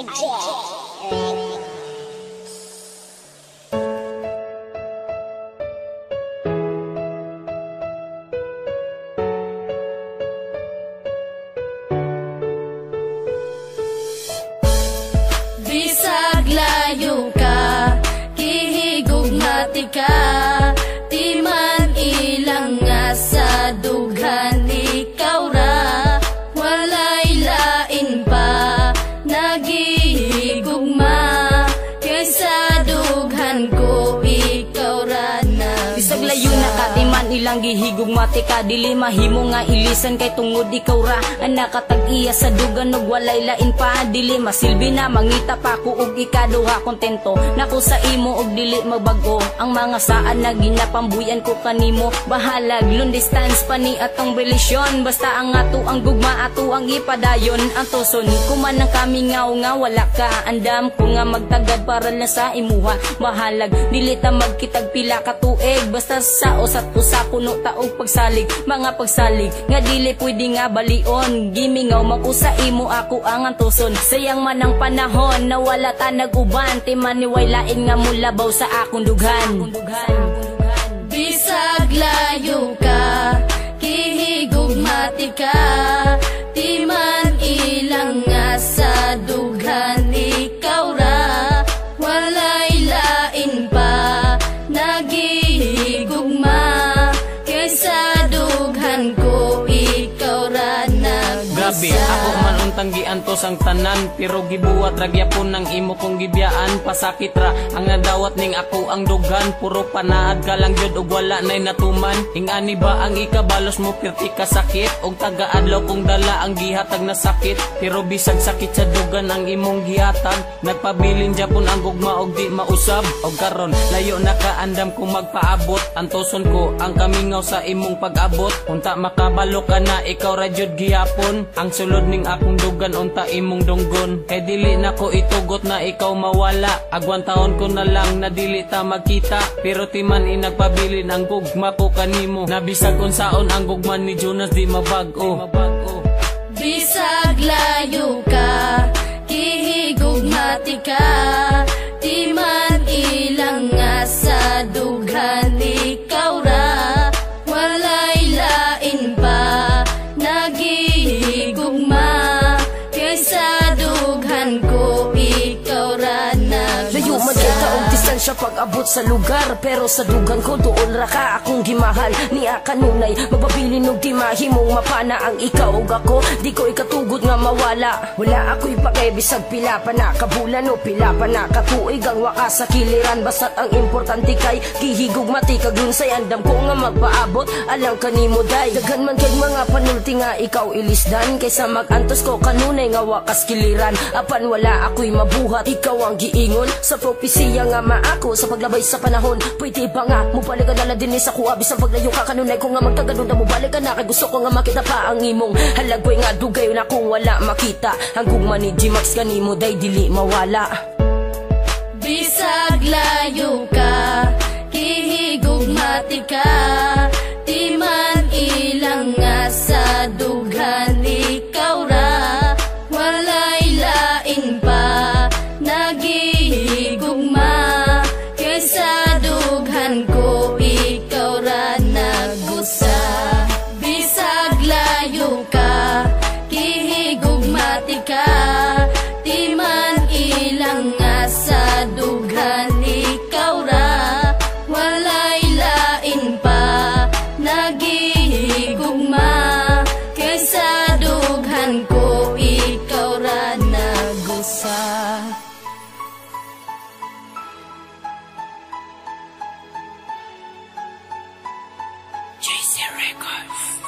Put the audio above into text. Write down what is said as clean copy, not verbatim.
Bisag layo ka, kihigugmati ka, di man ilang nga sa dughan ikaw ra, walay lain pa nagihigugma, kaysa dughan ko ikaw ra na. Bisag layo na ka, di man ilang gihigugmati ka, dili mahimo nga ilisan kay tungod ikaw ra ang nakatag-iya sa dugan ug walay lain pa, dili masilbi na mangita pa ko ug ikaduha kontento nako sa imo ug dili magbago ang mga saan na ginapambuyan ko kanimo, bahalag long distance pa ni atong relasyon, basta ang ato ang gugma ato ang ipadayon ang tuson kuman ang kami nga wala ka, andam ko nga magtagad para na sa imuha, bahalag dili ta magkitag pila ka tuig, basta sa usat usa puno taog pagsalig, mga pagsalig nga dili pwede nga balion, gimingaw makusa imo ako ang antuson, sayang man ang panahon na wala ta nag-uban, timan ni way lain nga mulabaw sa akong dughan. Bisag layo ka, kihigugmati ka, di man ilang nga sa dughan ikaw ra, walay lain pa nagihigugma, kaysa dughan ko ikaw ra na. Grabe, ako man untang giantos ang tanan, pero gibuhat ragyapon ng imo kong gibiyaan, pasakit ra ang nadawat ning ako ang dugan, puro panaad ka lang jud ug wala nay natuman, ingani ba ang ikabalos mo pirti ka sakit, og taga-adlaw kong dala ang gihatag na sakit, pero bisag sakit sa dugan ang imong gihatag, nagpabilin japon ang gugma og di mausab, og karon layo na kaandam kung magpaabot, antoson ko ang kamingaw sa imong pag-abot, unta makabalo ka na ikaw ra jud gihapon, ang sulod ning akong dugan unta imong dunggon, kay dili na ko itugot na ikaw mawala, agwan taon ko na lang na dili ta magkita, pero timan inagpabilin ang gugma ko kanimo, nabisag unsaon ang gugma ni Jonas di mabag-o. Bisag layo ka, kihigugmati ka, di man ilang nga sa dughan ikaw ra, walay lain pa nagihigugma, kaysa dughan ko ikaw ra na. Layo man kita og distansya pag-abot sa lugar, pero sa dugan ko doon ra ka akong gimahal, niya kanunay magpabilin og di mahimong mapana ang ikaw ug ako, di ko ikatugod nga mawala, wala ako'y pakebisag pila pa na kabulan o pila pa na katuig ang wakas sa kiliran, basta't ang importante kay gihigugmati kag lunsay, andam ko nga magpaabot alang kanimo day, daghan man kay mga panulti nga ikaw ilisdan, kaysa magantos ko kanunay nga wakas kiliran, apan wala ako'y mabuhat, ikaw ang giingon sa propesiya nga maako sa paglabay sa panahon, pwede ba nga mubalik ka dala din sa kuha, bisang paglayo ka kanunay ko nga magtagadon na mubalik ka na, kay gusto ko nga makita pa ang imong halagway nga dugay na kung wala makita, ang gugma ni G-Max kanimo day dili mawala. Bisag layo ka, kihigugmati ka, di man ilang nga sa dughan ikaw ra, walay lain pa nagihigugma, kaysa dughan ko ikaw ra nagusa. Bisag layo ka, kihigugmati ka, di man ilang nga sa dughan ikaw ra, walay lain pa nagihigugma, kaysa dughan ko ikaw ra nagusa. JC Records.